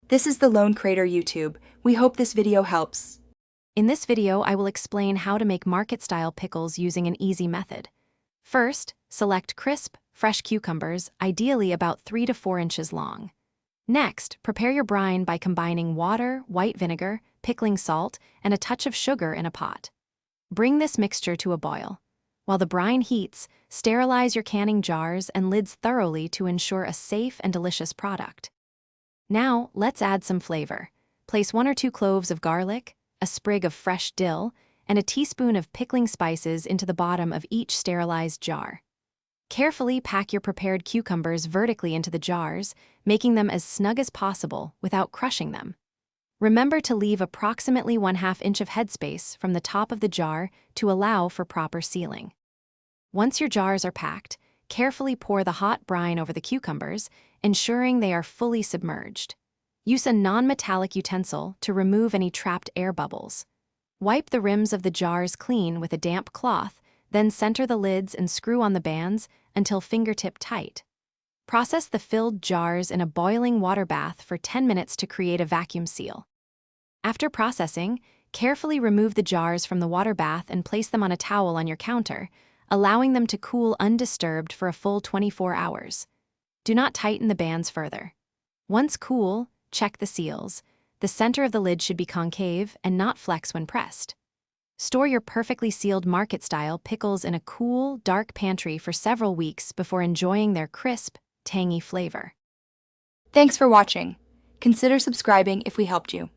This is the Lone Crater YouTube. We hope this video helps. In this video, I will explain how to make market-style pickles using an easy method. First, select crisp, fresh cucumbers, ideally about 3 to 4 inches long. Next, prepare your brine by combining water, white vinegar, pickling salt, and a touch of sugar in a pot. Bring this mixture to a boil. While the brine heats, sterilize your canning jars and lids thoroughly to ensure a safe and delicious product. Now, let's add some flavor. Place 1 or 2 cloves of garlic, a sprig of fresh dill, and a teaspoon of pickling spices into the bottom of each sterilized jar. Carefully pack your prepared cucumbers vertically into the jars, making them as snug as possible without crushing them. Remember to leave approximately 1/2 inch of headspace from the top of the jar to allow for proper sealing. Once your jars are packed, carefully pour the hot brine over the cucumbers, ensuring they are fully submerged. Use a non-metallic utensil to remove any trapped air bubbles. Wipe the rims of the jars clean with a damp cloth, then center the lids and screw on the bands until fingertip tight. Process the filled jars in a boiling water bath for 10 minutes to create a vacuum seal. After processing, carefully remove the jars from the water bath and place them on a towel on your counter, allowing them to cool undisturbed for a full 24 hours. Do not tighten the bands further. Once cool, check the seals. The center of the lid should be concave and not flex when pressed. Store your perfectly sealed market-style pickles in a cool, dark pantry for several weeks before enjoying their crisp, tangy flavor. Thanks for watching. Consider subscribing if we helped you.